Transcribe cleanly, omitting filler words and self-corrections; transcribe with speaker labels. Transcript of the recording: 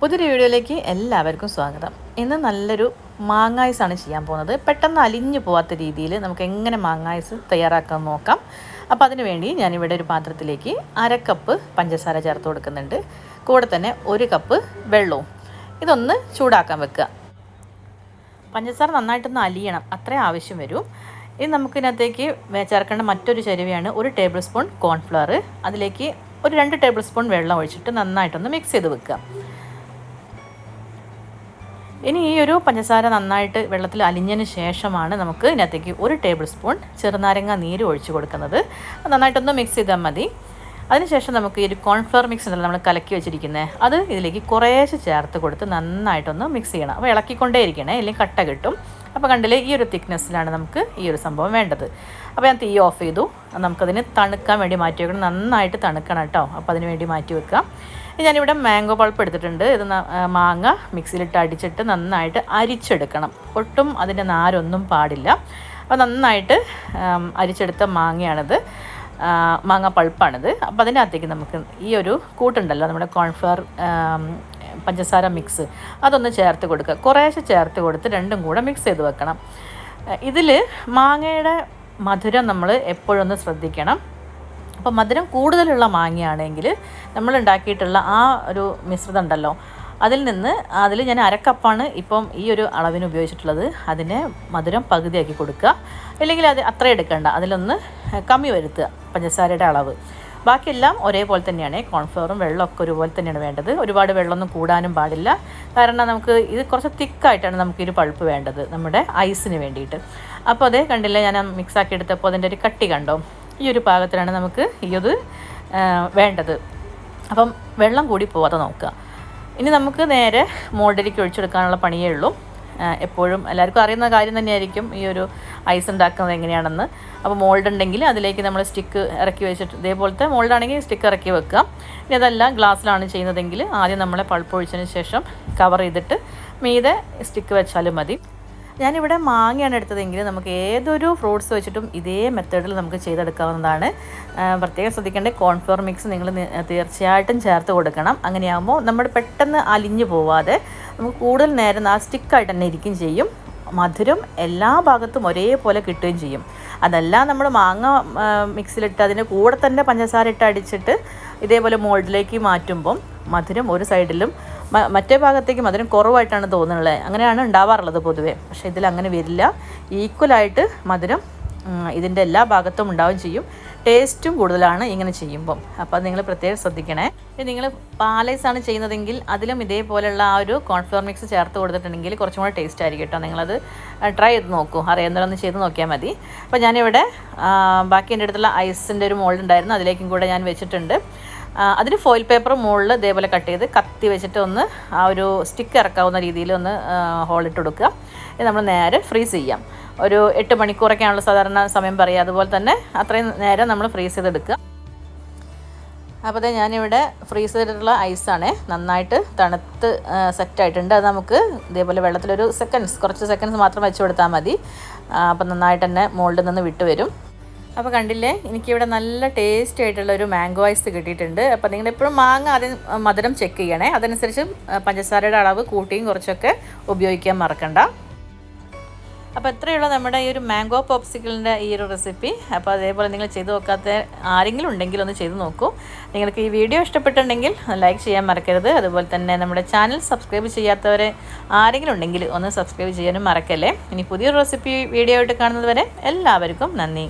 Speaker 1: പുതിയൊരു വീഡിയോയിലേക്ക് എല്ലാവർക്കും സ്വാഗതം. ഇന്ന് നല്ലൊരു മാങ്ങായസാണ് ചെയ്യാൻ പോകുന്നത്. പെട്ടെന്ന് അലിഞ്ഞു പോകാത്ത രീതിയിൽ നമുക്ക് എങ്ങനെ മാങ്ങായസ് തയ്യാറാക്കാൻ നോക്കാം. അപ്പോൾ അതിനു വേണ്ടി ഞാനിവിടെ ഒരു പാത്രത്തിലേക്ക് 1/2 കപ്പ് പഞ്ചസാര ചേർത്ത് കൊടുക്കുന്നുണ്ട്. കൂടെ തന്നെ 1 കപ്പ് വെള്ളവും. ഇതൊന്ന് ചൂടാക്കാൻ വെക്കുക. പഞ്ചസാര നന്നായിട്ടൊന്ന് അലിയണം, അത്രേ ആവശ്യം വരും. ഇനി നമുക്കിതിനകത്തേക്ക് ചേർക്കേണ്ട മറ്റൊരു ചേരുവയാണ് 1 ടേബിൾ സ്പൂൺ കോൺഫ്ലവർ. അതിലേക്ക് ഒരു 2 ടേബിൾ സ്പൂൺ വെള്ളം ഒഴിച്ചിട്ട് നന്നായിട്ടൊന്ന് മിക്സ് ചെയ്ത് വെക്കുക. ഇനി ഈ ഒരു പഞ്ചസാര നന്നായിട്ട് വെള്ളത്തിൽ അലിഞ്ഞതിന് ശേഷമാണ് നമുക്ക് ഇതിനകത്തേക്ക് 1 ടേബിൾ സ്പൂൺ ചെറുനാരങ്ങ നീര് ഒഴിച്ച് കൊടുക്കുന്നത്. നന്നായിട്ടൊന്ന് മിക്സ് ചെയ്താൽ മതി. അതിനുശേഷം നമുക്ക് ഈ ഒരു കോൺഫ്ലവർ മിക്സ് ഉണ്ടല്ലോ നമ്മൾ കലക്കി വെച്ചിരിക്കുന്നത്, അത് ഇതിലേക്ക് കുറേശ്ശെ ചേർത്ത് കൊടുത്ത് നന്നായിട്ടൊന്ന് മിക്സ് ചെയ്യണം. അപ്പോൾ ഇളക്കിക്കൊണ്ടേ ഇരിക്കണേ, അല്ലെങ്കിൽ കട്ട കിട്ടും. അപ്പോൾ കണ്ടില്ലേ, ഈ ഒരു തിക്നെസ്സിലാണ് നമുക്ക് ഈ ഒരു സംഭവം വേണ്ടത്. അപ്പോൾ ഞാൻ തീ ഓഫ് ചെയ്തു. നമുക്കതിന് തണുക്കാൻ വേണ്ടി മാറ്റി വെക്കണം. നന്നായിട്ട് തണുക്കണം കേട്ടോ. അപ്പോൾ അതിന് വേണ്ടി മാറ്റി വെക്കാം. ഞാനിവിടെ മാംഗോ പൾപ്പ് എടുത്തിട്ടുണ്ട്. ഇത് മാങ്ങ മിക്സിയിലിട്ട് അടിച്ചിട്ട് നന്നായിട്ട് അരിച്ചെടുക്കണം. ഒട്ടും അതിൻ്റെ നാരൊന്നും പാടില്ല. അപ്പോൾ നന്നായിട്ട് അരിച്ചെടുത്ത മാങ്ങയാണിത്, മാങ്ങ പൾപ്പാണിത്. അപ്പോൾ അതിനകത്തേക്ക് നമുക്ക് ഈ ഒരു കൂട്ടുണ്ടല്ലോ, നമ്മുടെ കോൺഫ്ലവർ പഞ്ചസാര മിക്സ്, അതൊന്ന് ചേർത്ത് കൊടുക്കുക. കുറേശ്ശെ ചേർത്ത് കൊടുത്ത് രണ്ടും കൂടെ മിക്സ് ചെയ്ത് വെക്കണം. ഇതിൽ മാങ്ങയുടെ മധുരം നമ്മൾ എപ്പോഴൊന്ന് ശ്രദ്ധിക്കണം. അപ്പോൾ മധുരം കൂടുതലുള്ള മാങ്ങയാണെങ്കിൽ നമ്മൾ ഉണ്ടാക്കിയിട്ടുള്ള ആ ഒരു മിശ്രിതം ഉണ്ടല്ലോ, അതിൽ ഞാൻ 1/2 കപ്പാണ് ഇപ്പം ഈ ഒരു അളവിന് ഉപയോഗിച്ചിട്ടുള്ളത്. അതിനെ മധുരം പകുതിയാക്കി കൊടുക്കുക. അല്ലെങ്കിൽ അത് അത്ര എടുക്കേണ്ട, അതിലൊന്ന് കമ്മി വരുത്തുക പഞ്ചസാരയുടെ അളവ്. ബാക്കിയെല്ലാം ഒരേപോലെ തന്നെയാണ്. കോൺഫ്ലവറും വെള്ളമൊക്കെ ഒരുപോലെ തന്നെയാണ് വേണ്ടത്. ഒരുപാട് വെള്ളമൊന്നും കൂടാനും പാടില്ല. കാരണം നമുക്ക് ഇത് കുറച്ച് തിക്കായിട്ടാണ് നമുക്കൊരു പൾപ്പ് വേണ്ടത് നമ്മുടെ ഐസിന് വേണ്ടിയിട്ട്. അപ്പോൾ അതേ കണ്ടില്ല, ഞാൻ മിക്സാക്കി എടുത്തപ്പോൾ അതിൻ്റെ ഒരു കട്ടി കണ്ടോ, ഈ ഒരു പാകത്തിലാണ് നമുക്ക് ഇത് വേണ്ടത്. അപ്പം വെള്ളം കൂടി പോവാതെ നോക്കുക. ഇനി നമുക്ക് നേരെ മോൾഡിലേക്ക് ഒഴിച്ചെടുക്കാനുള്ള പണിയേ ഉള്ളൂ. എപ്പോഴും എല്ലാവർക്കും അറിയുന്ന കാര്യം തന്നെയായിരിക്കും ഈ ഒരു ഐസ് ഉണ്ടാക്കുന്നത് എങ്ങനെയാണെന്ന്. അപ്പോൾ മോൾഡ് ഉണ്ടെങ്കിൽ അതിലേക്ക് നമ്മൾ സ്റ്റിക്ക് ഇറക്കി വെച്ചിട്ട്, ഇതേപോലത്തെ മോൾഡാണെങ്കിൽ സ്റ്റിക്ക് ഇറക്കി വെക്കുക. ഇനി അതല്ല ഗ്ലാസ്സിലാണ് ചെയ്യുന്നതെങ്കിൽ ആദ്യം നമ്മളെ പൾപ്പ് ഒഴിച്ചതിന് ശേഷം കവർ ചെയ്തിട്ട് മീതെ സ്റ്റിക്ക് വെച്ചാലും മതി. ഞാനിവിടെ മാങ്ങയാണ് എടുത്തതെങ്കിൽ നമുക്ക് ഏതൊരു ഫ്രൂട്ട്സ് വെച്ചിട്ടും ഇതേ മെത്തേഡിൽ നമുക്ക് ചെയ്തെടുക്കാവുന്നതാണ്. പ്രത്യേകം ശ്രദ്ധിക്കേണ്ടത്, കോൺഫ്ലവർ മിക്സ് നിങ്ങൾ തീർച്ചയായിട്ടും ചേർത്ത് കൊടുക്കണം. അങ്ങനെയാകുമ്പോൾ നമ്മൾ പെട്ടെന്ന് അലിഞ്ഞു പോവാതെ നമുക്ക് കൂടുതൽ നേരം ആ സ്റ്റിക്കായിട്ട് തന്നെ ഇരിക്കുകയും ചെയ്യും. മധുരം എല്ലാ ഭാഗത്തും ഒരേപോലെ കിട്ടുകയും ചെയ്യും. അതല്ല നമ്മൾ മാങ്ങ മിക്സിലിട്ട് അതിൻ്റെ കൂടെ തന്നെ പഞ്ചസാര ഇട്ട് അടിച്ചിട്ട് ഇതേപോലെ മോൾഡിലേക്ക് മാറ്റുമ്പം മധുരം ഒരു സൈഡിലും മറ്റേ ഭാഗത്തേക്ക് മധുരം കുറവായിട്ടാണ് തോന്നുന്നത്. അങ്ങനെയാണ് ഉണ്ടാവാറുള്ളത് പൊതുവേ. പക്ഷേ ഇതിലങ്ങനെ വരില്ല. ഈക്വലായിട്ട് മധുരം ഇതിൻ്റെ എല്ലാ ഭാഗത്തും ഉണ്ടാവുകയും ചെയ്യും. ടേസ്റ്റും കൂടുതലാണ് ഇങ്ങനെ ചെയ്യുമ്പം. അപ്പോൾ അത് നിങ്ങൾ പ്രത്യേകം ശ്രദ്ധിക്കണേ. നിങ്ങൾ പാലൈസാണ് ചെയ്യുന്നതെങ്കിൽ അതിലും ഇതേപോലെയുള്ള ആ ഒരു കോൺഫ്ലവർ മിക്സ് ചേർത്ത് കൊടുത്തിട്ടുണ്ടെങ്കിൽ കുറച്ചും കൂടെ ടേസ്റ്റ് ആയിരിക്കും കേട്ടോ. നിങ്ങളത് ട്രൈ ചെയ്ത് നോക്കൂ, അറിയാവുന്നവരൊന്ന് ചെയ്ത് നോക്കിയാൽ മതി. അപ്പോൾ ഞാനിവിടെ ബാക്കി എൻ്റെ അടുത്തുള്ള ഐസിൻ്റെ ഒരു മോൾഡ് ഉണ്ടായിരുന്നു, അതിലേക്കും കൂടെ ഞാൻ വെച്ചിട്ടുണ്ട്. അതിന് ഫോയിൽ പേപ്പർ മുകളിൽ ഇതേപോലെ കട്ട് ചെയ്ത് കത്തി വെച്ചിട്ട് ഒന്ന് ആ ഒരു സ്റ്റിക്ക് ഇറക്കാവുന്ന രീതിയിൽ ഒന്ന് ഹോളിട്ട് കൊടുക്കുക. ഇത് നമ്മൾ നേരെ ഫ്രീസ് ചെയ്യാം. ഒരു 8 മണിക്കൂറൊക്കെയാണല്ലോ സാധാരണ സമയം പറയുക. അതുപോലെ തന്നെ അത്രയും നേരം നമ്മൾ ഫ്രീസ് ചെയ്തെടുക്കുക. അപ്പോൾ അത് ഞാനിവിടെ ഫ്രീസ് ചെയ്തിട്ടുള്ള ഐസാണ്, നന്നായിട്ട് തണുത്ത് സെറ്റായിട്ടുണ്ട്. അത് നമുക്ക് ഇതേപോലെ വെള്ളത്തിലൊരു കുറച്ച് സെക്കൻഡ്സ് മാത്രം വെച്ച് കൊടുത്താൽ മതി. അപ്പോൾ നന്നായിട്ട് തന്നെ മോൾഡിൽ നിന്ന് വിട്ട് വരും. അപ്പോൾ കണ്ടില്ലേ, എനിക്കിവിടെ നല്ല ടേസ്റ്റ് ആയിട്ടുള്ളൊരു മാംഗോ ഐസ് കിട്ടിയിട്ടുണ്ട്. അപ്പോൾ നിങ്ങളെപ്പോഴും മാങ്ങ ആദ്യം മധുരം ചെക്ക് ചെയ്യണേ. അതനുസരിച്ച് പഞ്ചസാരയുടെ അളവ് കൂട്ടിയും കുറച്ചൊക്കെ ഉപയോഗിക്കാൻ മറക്കണ്ട. അപ്പോൾ എത്രയുള്ള നമ്മുടെ ഈ ഒരു മാംഗോ പോപ്സിക്കിളിൻ്റെ ഈ ഒരു റെസിപ്പി. അപ്പോൾ അതേപോലെ നിങ്ങൾ ചെയ്ത് നോക്കാത്ത ആരെങ്കിലും ഉണ്ടെങ്കിൽ ഒന്ന് ചെയ്ത് നോക്കൂ. നിങ്ങൾക്ക് ഈ വീഡിയോ ഇഷ്ടപ്പെട്ടിട്ടുണ്ടെങ്കിൽ ലൈക്ക് ചെയ്യാൻ മറക്കരുത്. അതുപോലെ തന്നെ നമ്മുടെ ചാനൽ സബ്സ്ക്രൈബ് ചെയ്യാത്തവരെ ആരെങ്കിലും ഉണ്ടെങ്കിൽ ഒന്ന് സബ്സ്ക്രൈബ് ചെയ്യാനും മറക്കല്ലേ. ഇനി പുതിയൊരു റെസിപ്പി വീഡിയോ ആയിട്ട് കാണുന്നത് വരെ എല്ലാവർക്കും നന്ദി.